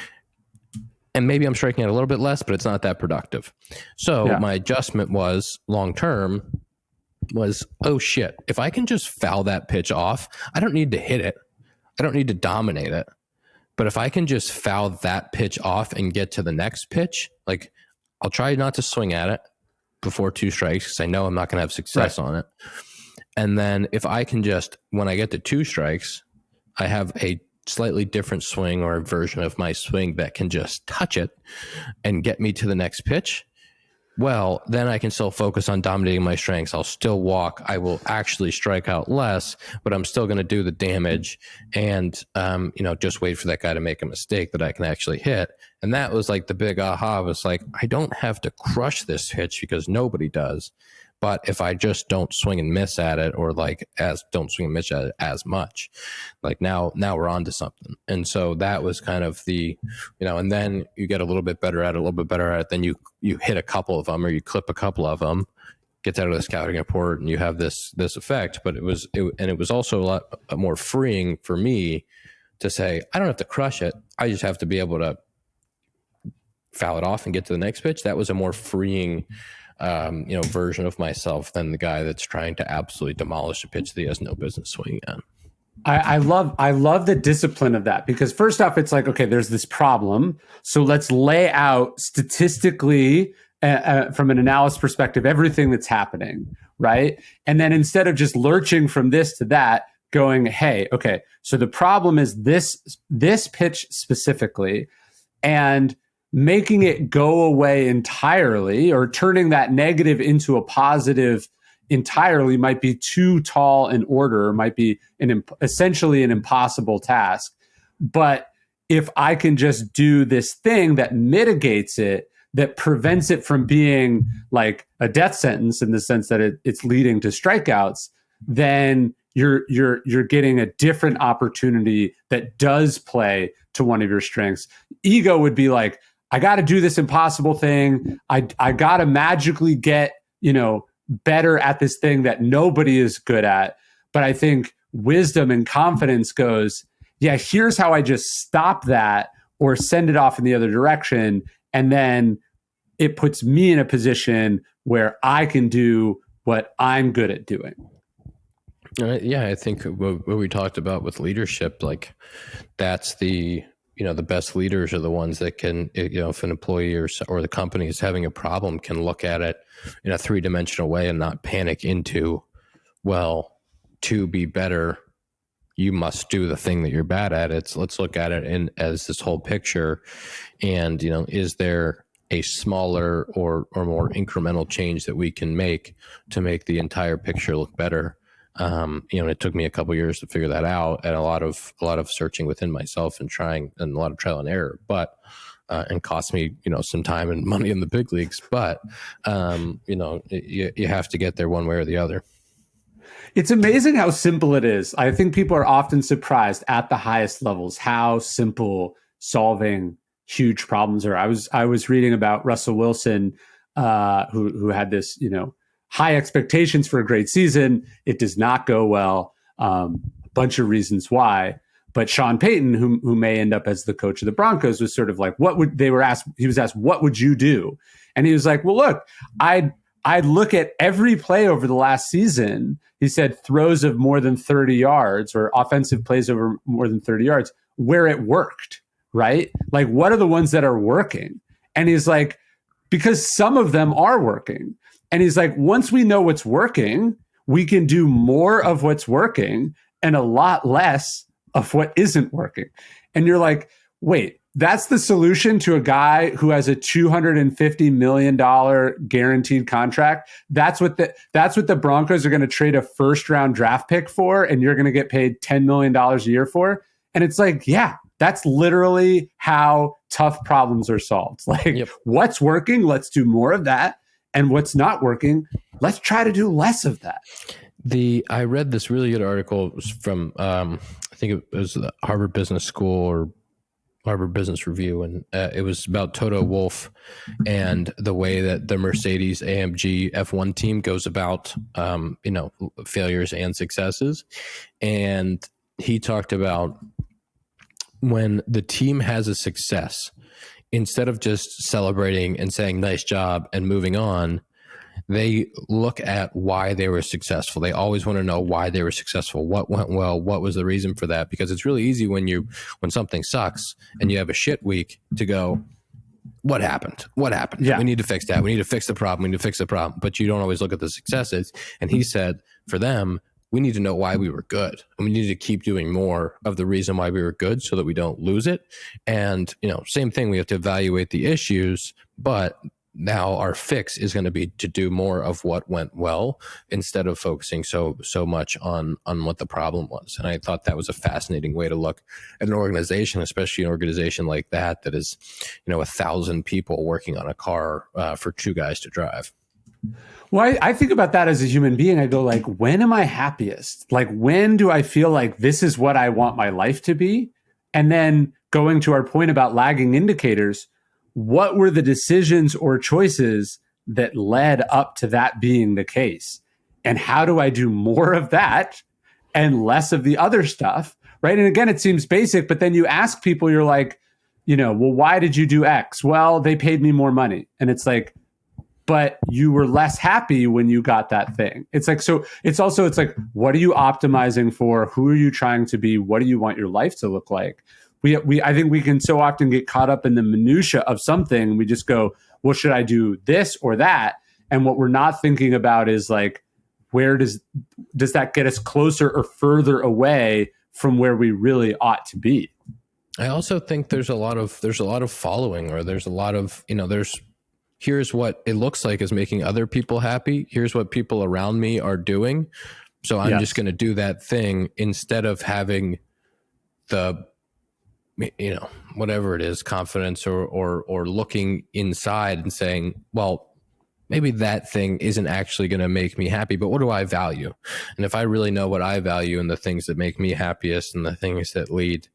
Speaker 1: And maybe I'm striking out a little bit less, but it's not that productive. So my adjustment was long term was, oh shit, if I can just foul that pitch off, I don't need to hit it. I don't need to dominate it. But if I can just foul that pitch off and get to the next pitch, like I'll try not to swing at it before 2 strikes because I know I'm not going to have success on it. And then if I can just, when I get to 2 strikes, I have a slightly different swing or a version of my swing that can just touch it and get me to the next pitch. Well, then I can still focus on dominating my strengths. I'll still walk. I will actually strike out less, but I'm still going to do the damage and, just wait for that guy to make a mistake that I can actually hit. And that was like the big aha was like, I don't have to crush this pitch because nobody does. But if I just don't swing and miss at it, or don't swing and miss at it as much, like now we're on to something. And so that was kind of the, and then you get a little bit better at it, then you hit a couple of them or you clip a couple of them, gets out of the scouting report, and you have this effect. But it was also a lot more freeing for me to say, I don't have to crush it. I just have to be able to foul it off and get to the next pitch. That was a more freeing version of myself than the guy that's trying to absolutely demolish a pitch that he has no business swinging at.
Speaker 2: I love the discipline of that, because first off, it's like, okay, there's this problem. So let's lay out statistically from an analysis perspective, everything that's happening. Right. And then instead of just lurching from this to that, going, hey, okay, so the problem is this pitch specifically, and making it go away entirely or turning that negative into a positive entirely might be too tall an order, might be essentially an impossible task. But if I can just do this thing that mitigates it, that prevents it from being like a death sentence in the sense that it's leading to strikeouts, then you're getting a different opportunity that does play to one of your strengths. Ego would be like, I got to do this impossible thing. I got to magically get, better at this thing that nobody is good at. But I think wisdom and confidence goes, yeah, here's how I just stop that or send it off in the other direction. And then it puts me in a position where I can do what I'm good at doing.
Speaker 1: I think what we talked about with leadership, like that's the best leaders are the ones that can, if an employee or the company is having a problem, can look at it in a 3-dimensional way and not panic into, well, to be better, you must do the thing that you're bad at. Let's look at it as this whole picture. And, is there a smaller or more incremental change that we can make to make the entire picture look better. It took me a couple years to figure that out, and a lot of searching within myself and trying, and a lot of trial and error, but and cost me, some time and money in the big leagues. But you have to get there one way or the other.
Speaker 2: It's amazing how simple it is. I think people are often surprised at the highest levels how simple solving huge problems are. I was reading about Russell Wilson, who had this, high expectations for a great season. It does not go well. A bunch of reasons why. But Sean Payton, who may end up as the coach of the Broncos, was sort of like, he was asked, what would you do? And he was like, well, look, I'd look at every play over the last season. He said throws of more than 30 yards or offensive plays over more than 30 yards where it worked, right? Like, what are the ones that are working? And he's like, because some of them are working. And he's like, once we know what's working, we can do more of what's working and a lot less of what isn't working. And you're like, wait, that's the solution to a guy who has a $250 million guaranteed contract? That's what the Broncos are going to trade a first-round draft pick for, and you're going to get paid $10 million a year for? And it's like, yeah, that's literally how tough problems are solved. Like, What's working? Let's do more of that. And what's not working, let's try to do less of that.
Speaker 1: I read this really good article. It was from, I think it was the Harvard Business School or Harvard Business Review, and it was about Toto Wolff and the way that the Mercedes AMG F1 team goes about, failures and successes. And he talked about when the team has a success, instead of just celebrating and saying nice job and moving on, they look at why they were successful. They always want to know why they were successful. What went well? What was the reason for that? Because it's really easy when something sucks and you have a shit week to go, what happened? What happened? Yeah. We need to fix that. We need to fix the problem. We need to fix the problem. But you don't always look at the successes. And he said, for them, we need to know why we were good. And we need to keep doing more of the reason why we were good so that we don't lose it. And, same thing, we have to evaluate the issues, but now our fix is going to be to do more of what went well instead of focusing so much on what the problem was. And I thought that was a fascinating way to look at an organization, especially an organization like that is, 1,000 people working on a car for two guys to drive.
Speaker 2: Well, I think about that as a human being. I go like, when am I happiest? Like, when do I feel like this is what I want my life to be? And then going to our point about lagging indicators, what were the decisions or choices that led up to that being the case? And how do I do more of that and less of the other stuff, right? And again, it seems basic, but then you ask people, you're like, well, why did you do X? Well, they paid me more money. And it's like, but you were less happy when you got that thing. It's like, so it's like, what are you optimizing for? Who are you trying to be? What do you want your life to look like? I think we can so often get caught up in the minutia of something. We just go, well, should I do this or that? And what we're not thinking about is like, where does that get us closer or further away from where we really ought to be?
Speaker 1: I also think there's a lot of following, or there's a lot of, here's what it looks like is making other people happy. Here's what people around me are doing. So I'm just going to do that thing instead of having the, whatever it is, confidence or looking inside and saying, well, maybe that thing isn't actually going to make me happy, but what do I value? And if I really know what I value and the things that make me happiest and the things that lead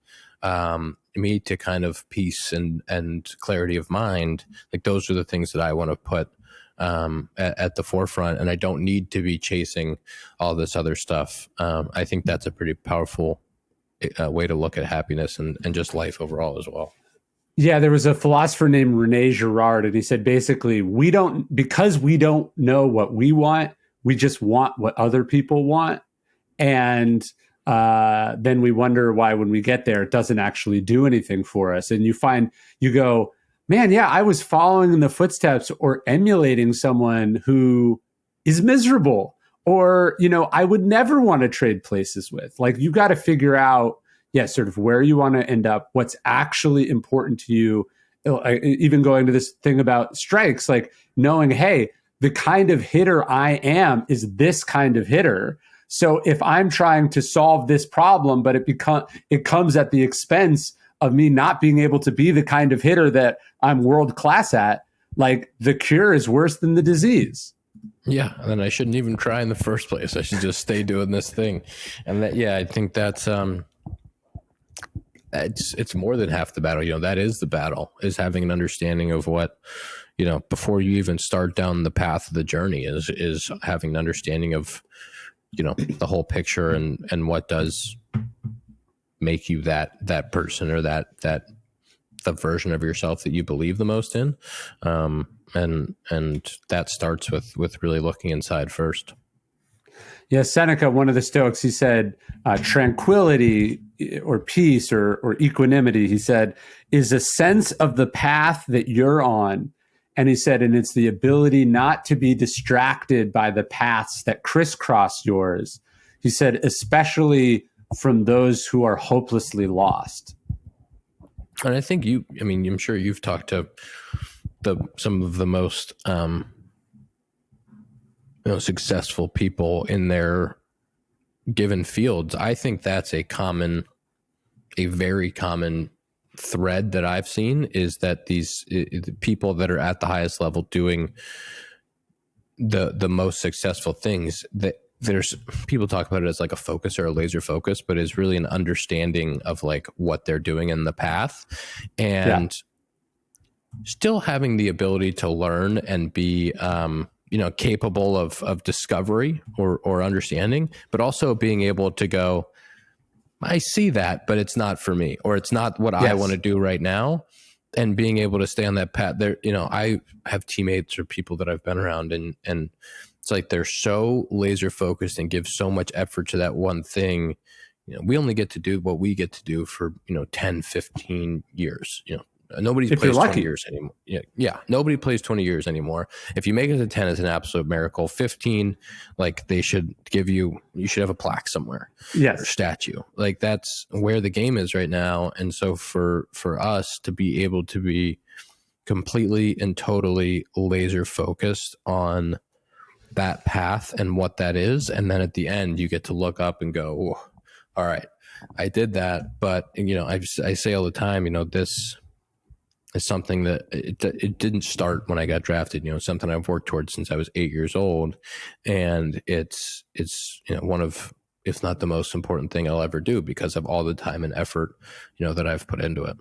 Speaker 1: me to kind of peace and clarity of mind, like those are the things that I want to put at the forefront. And I don't need to be chasing all this other stuff. I think that's a pretty powerful way to look at happiness and just life overall as well.
Speaker 2: Yeah, there was a philosopher named Rene Girard, and he said basically, because we don't know what we want, we just want what other people want. And then we wonder why when we get there, it doesn't actually do anything for us. And you go, man, yeah, I was following in the footsteps or emulating someone who is miserable, or, I would never want to trade places with. Like, you got to figure out, sort of where you want to end up, what's actually important to you, even going to this thing about strikes, like knowing, hey, the kind of hitter I am is this kind of hitter. So if I'm trying to solve this problem, but it comes at the expense of me not being able to be the kind of hitter that I'm world class at, like the cure is worse than the disease.
Speaker 1: Yeah, and then I shouldn't even try in the first place. I should just stay doing this thing. And that, yeah, I think that's it's more than half the battle. That is the battle, is having an understanding of what, before you even start down the path of the journey, is having an understanding of, the whole picture and what does make you that person, or that the version of yourself that you believe the most in. And that starts with really looking inside first.
Speaker 2: Yeah, Seneca, one of the Stoics, he said, tranquility or peace or equanimity, he said, is a sense of the path that you're on. And he said, and it's the ability not to be distracted by the paths that crisscross yours. He said, especially from those who are hopelessly lost.
Speaker 1: And I think I'm sure you've talked to some of the most successful people in their given fields. I think that's a very common thread that I've seen, is that these people that are at the highest level doing the most successful things, that there's people talk about it as like a focus or a laser focus, but is really an understanding of like what they're doing in the path, and still having the ability to learn and be capable of discovery or understanding, but also being able to go, I see that, but it's not for me, or it's not what I want to do right now. And being able to stay on that path there. I have teammates or people that I've been around, and it's like, they're so laser focused and give so much effort to that one thing. We only get to do what we get to do for, 10, 15 years, Nobody plays 20 years anymore. Yeah. Nobody plays 20 years anymore. If you make it to 10, it's an absolute miracle. 15, like, you should have a plaque somewhere.
Speaker 2: Yes.
Speaker 1: Or statue. Like, that's where the game is right now. And so for us to be able to be completely and totally laser focused on that path and what that is. And then at the end, you get to look up and go, oh, all right, I did that. But, I say all the time, this is something that it didn't start when I got drafted. Something I've worked towards since I was 8 years old, and it's one of, if not the most important thing I'll ever do, because of all the time and effort that I've put into it.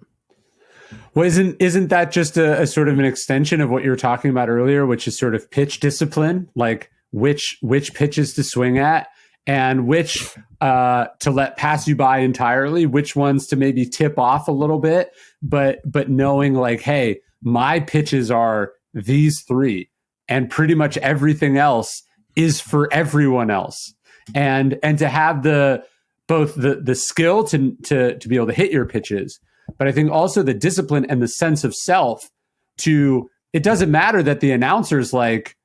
Speaker 2: Well, isn't that just a sort of an extension of what you were talking about earlier, which is sort of pitch discipline, like which pitches to swing at, and which to let pass you by entirely, which ones to maybe tip off a little bit, but knowing like, hey, my pitches are these three, and pretty much everything else is for everyone else, and to have both the skill to be able to hit your pitches, but I think also the discipline and the sense of self it doesn't matter that the announcer's like,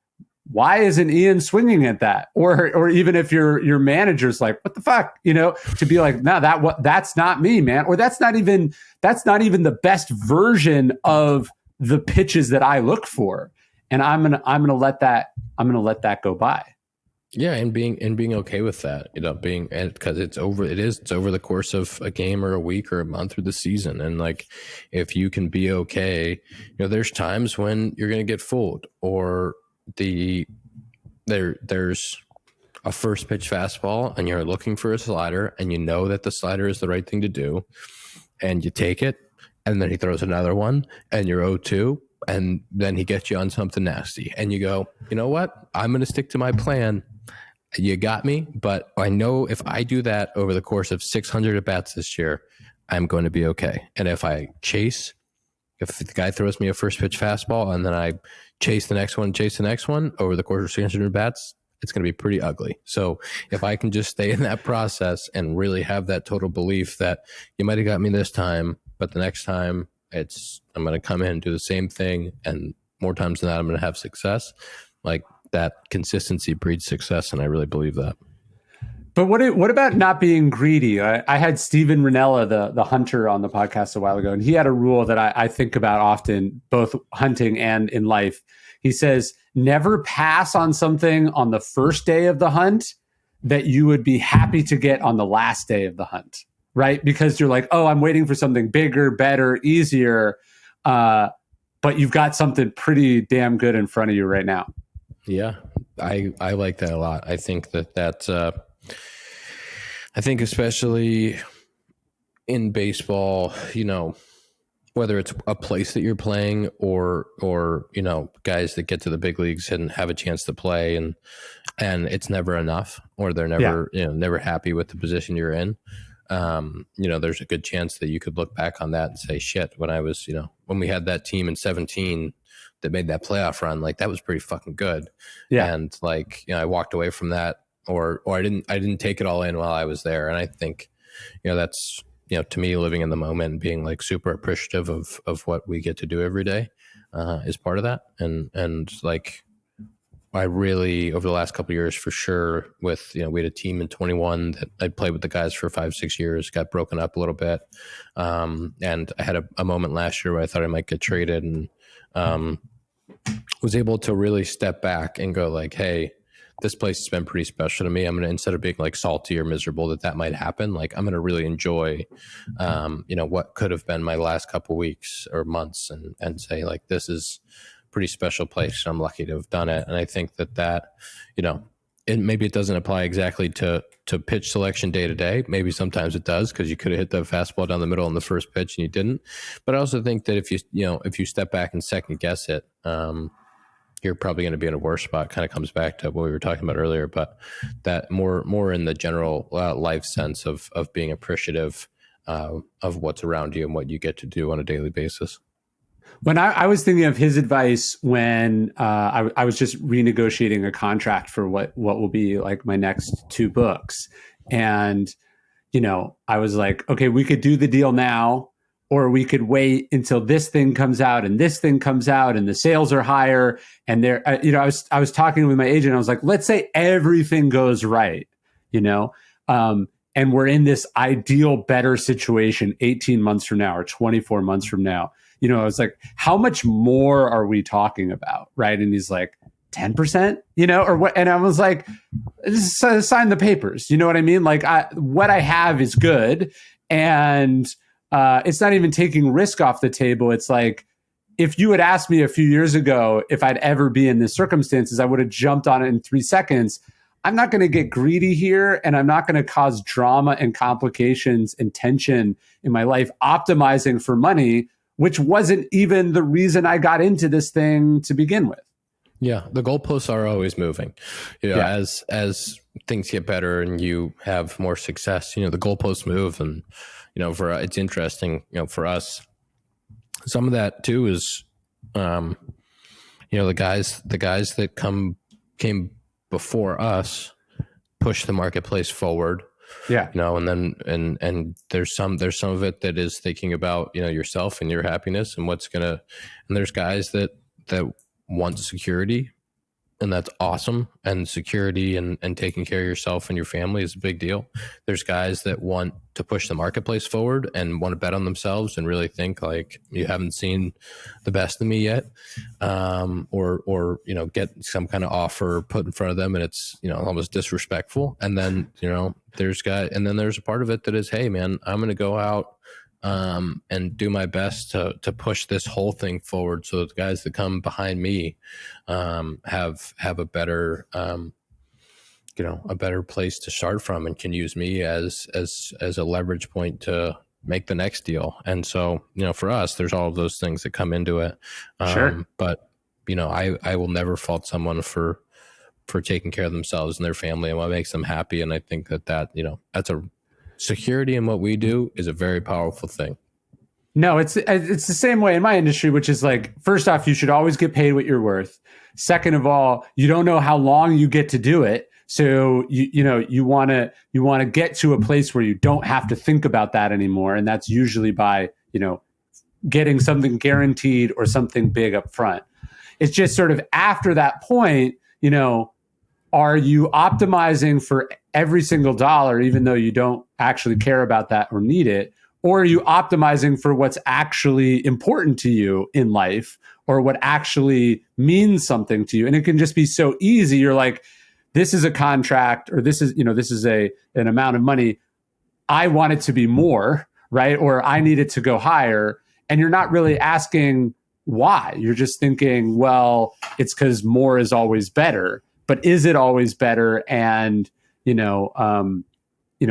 Speaker 2: why isn't Ian swinging at that? Or even if your manager's like, what the fuck, to be like, no, that's not me, man. Or that's not even the best version of the pitches that I look for. And I'm gonna let that go by.
Speaker 1: Yeah, and being okay with that, because it's over the course of a game or a week or a month or the season. And like, if you can be okay, there's times when you're going to get fooled, or there's a first pitch fastball and you're looking for a slider, and that the slider is the right thing to do, and you take it, and then he throws another one and you're 0-2, and then he gets you on something nasty, and you go, you know what? I'm going to stick to my plan. You got me, but I know if I do that over the course of 600 at-bats this year, I'm going to be okay. And if the guy throws me a first pitch fastball and then I chase the next one over the course of 600 at-bats, it's going to be pretty ugly. So if I can just stay in that process and really have that total belief that you might have got me this time, but the next time I'm going to come in and do the same thing, and more times than that, I'm going to have success. Like, that consistency breeds success, and I really believe that.
Speaker 2: But what about not being greedy? I had Steven Ranella, the hunter, on the podcast a while ago, and he had a rule that I think about often, both hunting and in life. He says, never pass on something on the first day of the hunt that you would be happy to get on the last day of the hunt, right? Because you're like, oh, I'm waiting for something bigger, better, easier, but you've got something pretty damn good in front of you right now.
Speaker 1: Yeah, I like that a lot. I think that's I think especially in baseball, whether it's a place that you're playing or guys that get to the big leagues and have a chance to play and it's never enough, or they're never never happy with the position you're in. There's a good chance that you could look back on that and say, shit, when I was, when we had that team in 2017 that made that playoff run, like that was pretty fucking good. Yeah. And I walked away from that or I didn't take it all in while I was there. And I think, that's, to me, living in the moment and being like super appreciative of what we get to do every day is part of that. And I really, over the last couple of years for sure, with, we had a team in 21 that I played with the guys for 5-6 years, got broken up a little bit. And I had a moment last year where I thought I might get traded and was able to really step back and go like, hey, this place has been pretty special to me. I'm going to, instead of being like salty or miserable that might happen, like I'm going to really enjoy, what could have been my last couple weeks or months and say like, this is a pretty special place. I'm lucky to have done it. And I think that, maybe it doesn't apply exactly to pitch selection day to day. Maybe sometimes it does, because you could have hit the fastball down the middle in the first pitch and you didn't. But I also think that if you step back and second guess it, you're probably going to be in a worse spot. Kind of comes back to what we were talking about earlier, but that more in the general life sense of being appreciative of what's around you and what you get to do on a daily basis.
Speaker 2: When I was thinking of his advice when I was just renegotiating a contract for what will be like my next 2 books. And, I was like, okay, we could do the deal now, or we could wait until this thing comes out and this thing comes out and the sales are higher. And I was talking with my agent. I was like, let's say everything goes right, and we're in this ideal, better situation 18 months from now or 24 months from now. I was like, how much more are we talking about? Right. And he's like, 10%, or what? And I was like, sign the papers. You know what I mean? Like what I have is good. And it's not even taking risk off the table. It's like, if you had asked me a few years ago if I'd ever be in this circumstances, I would have jumped on it in 3 seconds. I'm not going to get greedy here, and I'm not going to cause drama and complications and tension in my life optimizing for money, which wasn't even the reason I got into this thing to begin with.
Speaker 1: Yeah, the goalposts are always moving. As things get better and you have more success, the goalposts move. And it's interesting, for us, some of that too is, the guys that came before us push the marketplace forward. Yeah. And then, and there's some of it that is thinking about, yourself and your happiness and and there's guys that want security, and that's awesome. And security and taking care of yourself and your family is a big deal. There's guys that want to push the marketplace forward and want to bet on themselves and really think like, you haven't seen the best of me yet. Or get some kind of offer put in front of them and it's, almost disrespectful. And then, there's a part of it that is, hey man, I'm going to go out and do my best to push this whole thing forward, so that the guys that come behind me have a better a better place to start from and can use me as a leverage point to make the next deal. And so for us, there's all of those things that come into it. Sure. But I will never fault someone for taking care of themselves and their family and what makes them happy. And I think that that's a security in what we do is a very powerful thing.
Speaker 2: No, it's the same way in my industry, which is like, first off, you should always get paid what you're worth. Second of all, you don't know how long you get to do it. So you want to get to a place where you don't have to think about that anymore. And that's usually by, getting something guaranteed or something big up front. It's just sort of after that point, are you optimizing for every single dollar, even though you don't actually care about that or need it? Or are you optimizing for what's actually important to you in life or what actually means something to you? And it can just be so easy. You're like, this is a contract, or this is, this is an amount of money. I want it to be more, right? Or I need it to go higher. And you're not really asking why. You're just thinking, well, it's because more is always better. But is it always better? And,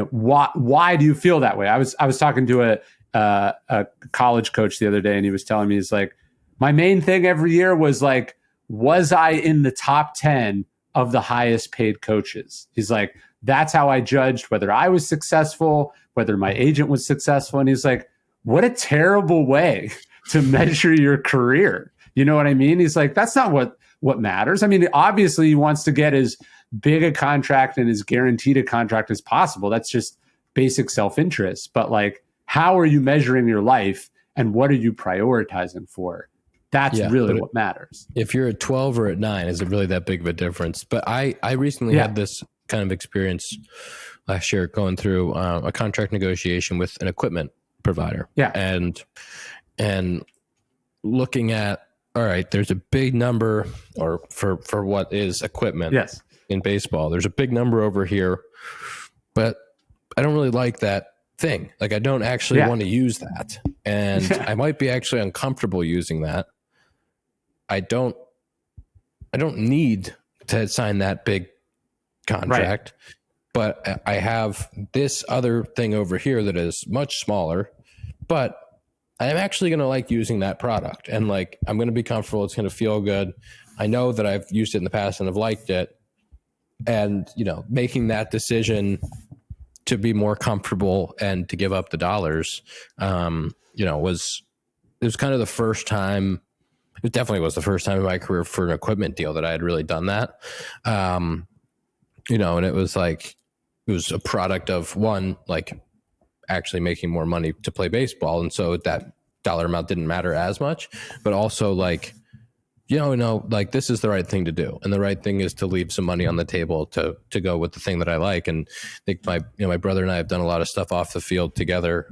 Speaker 2: why do you feel that way? I was talking to a college coach the other day, and he was telling me, he's like, my main thing every year was like, was I in the top 10 of the highest paid coaches? He's like, that's how I judged whether I was successful, whether my agent was successful. And he's like, what a terrible way to measure your career. You know what I mean? He's like, that's not what matters. I mean, obviously he wants to get as big a contract and as guaranteed a contract as possible. That's just basic self-interest. But like, how are you measuring your life and what are you prioritizing for? That's really what matters.
Speaker 1: If you're at 12 or at 9, is it really that big of a difference? But I recently had this kind of experience last year going through a contract negotiation with an equipment provider.
Speaker 2: Yeah.
Speaker 1: And looking at, all right, there's a big number, or for what is equipment in baseball, there's a big number over here, but I don't really like that thing. Like, I don't actually want to use that. And I might be actually uncomfortable using that. I don't need to sign that big contract, but I have this other thing over here that is much smaller, but I'm actually going to like using that product, and like, I'm going to be comfortable. It's going to feel good. I know that I've used it in the past and I've liked it. And, making that decision to be more comfortable and to give up the dollars, it was kind of the first time. It definitely was the first time in my career for an equipment deal that I had really done that. And it was like, it was a product of one, like actually making more money to play baseball. And so that dollar amount didn't matter as much, but also like, like, this is the right thing to do. And the right thing is to leave some money on the table to go with the thing that I like. And I think my brother and I have done a lot of stuff off the field together,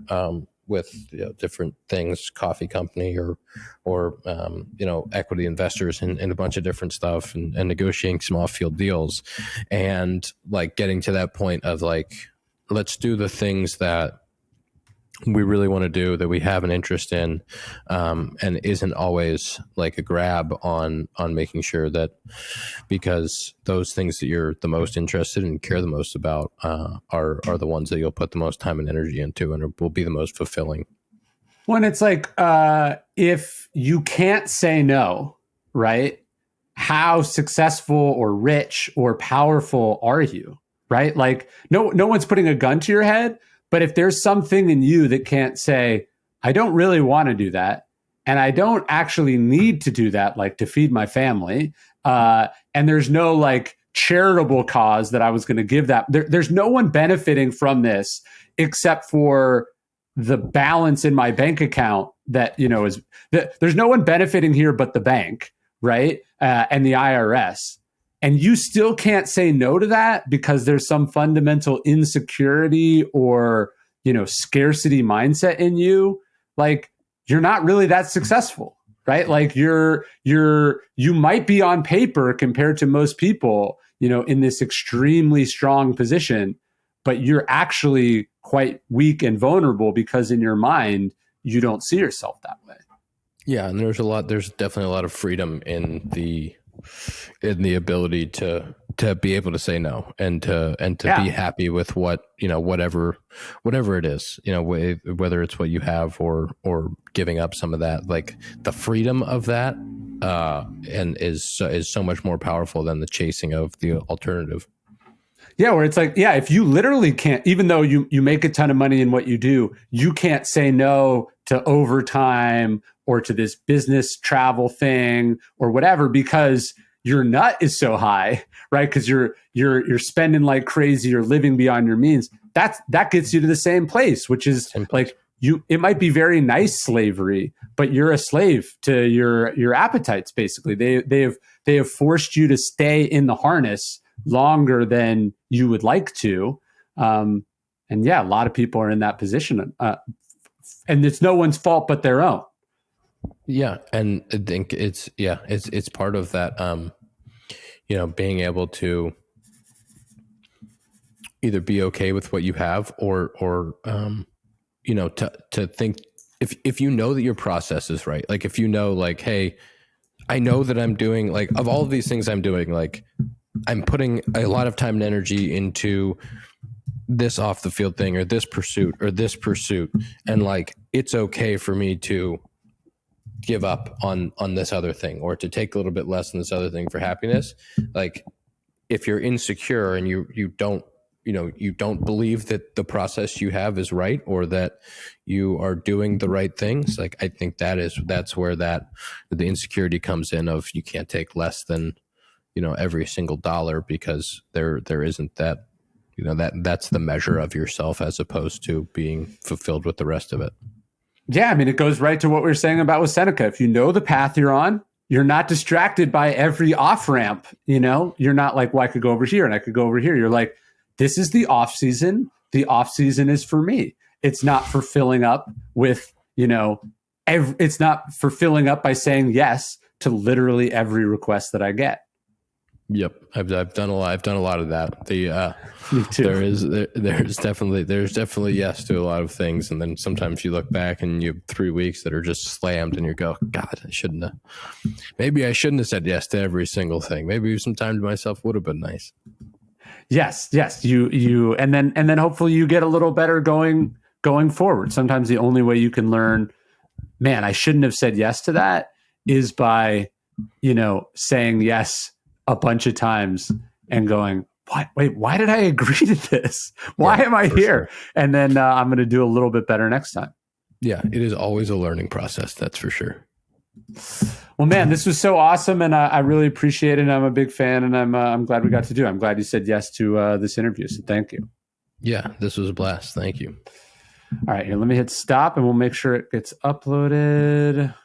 Speaker 1: with different things, coffee company or equity investors and a bunch of different stuff, and negotiating small field deals, and like getting to that point of like, let's do the things that we really want to do, that we have an interest in, and isn't always like a grab on making sure that, because those things that you're the most interested in and care the most about are the ones that you'll put the most time and energy into, and will be the most fulfilling.
Speaker 2: When it's like, if you can't say no, right? How successful or rich or powerful are you, right? Like, no one's putting a gun to your head. But if there's something in you that can't say, I don't really want to do that, and I don't actually need to do that, like to feed my family, and there's no like charitable cause that I was going to give that, there's no one benefiting from this except for the balance in my bank account that, there's no one benefiting here but the bank, right? And the IRS. And you still can't say no to that because there's some fundamental insecurity or, scarcity mindset in you. Like, you're not really that successful, right? Like, you might be on paper compared to most people, in this extremely strong position, but you're actually quite weak and vulnerable because in your mind, you don't see yourself that way.
Speaker 1: Yeah. And there's definitely a lot of freedom in the ability to be able to say no and to be happy with what, whatever it is, whether it's what you have or giving up some of that, like the freedom of that, and is so much more powerful than the chasing of the alternative.
Speaker 2: Yeah. Where it's like, if you literally can't, even though you make a ton of money in what you do, you can't say no to overtime or to this business travel thing or whatever, because your nut is so high, right? Because you're spending like crazy, you're living beyond your means. That gets you to the same place, which is like it might be very nice slavery, but you're a slave to your appetites. Basically, they have forced you to stay in the harness longer than you would like to. And yeah, a lot of people are in that position, and it's no one's fault but their own.
Speaker 1: Yeah, and I think it's part of that. Being able to either be okay with what you have, or to think, if you know that your process is right, like if you know, like, hey, I know that I'm doing, like, of all of these things I'm doing, like, I'm putting a lot of time and energy into this off the field thing, or this pursuit, and like, it's okay for me to give up on this other thing, or to take a little bit less than this other thing for happiness. Like, if you're insecure and you don't believe that the process you have is right, or that you are doing the right things, like, I think that's where the insecurity comes in, of you can't take less than, every single dollar, because there isn't that, that's the measure of yourself, as opposed to being fulfilled with the rest of it.
Speaker 2: Yeah, I mean, it goes right to what we were saying about with Seneca. If you know the path you're on, you're not distracted by every off ramp. You're not like, well, I could go over here and I could go over here. You're like, this is the off season. The off season is for me. It's not for filling up with, it's not for filling up by saying yes to literally every request that I get.
Speaker 1: Yep, I've done a lot. I've done a lot of that.
Speaker 2: Me too.
Speaker 1: There's definitely yes to a lot of things, and then sometimes you look back and you have 3 weeks that are just slammed, and you go, God, maybe I shouldn't have said yes to every single thing. Maybe some time to myself would have been nice.
Speaker 2: Yes. You, and then hopefully you get a little better going forward. Sometimes the only way you can learn, man, I shouldn't have said yes to that, is by, saying yes a bunch of times and going, what? Wait, why did I agree to this? Why am I here? Sure. And then I'm going to do a little bit better next time.
Speaker 1: Yeah, it is always a learning process. That's for sure.
Speaker 2: Well, man, this was so awesome, and I really appreciate it. And I'm a big fan, and I'm glad we got to do it. I'm glad you said yes to this interview. So thank you.
Speaker 1: Yeah, this was a blast. Thank you.
Speaker 2: All right, here, let me hit stop, and we'll make sure it gets uploaded.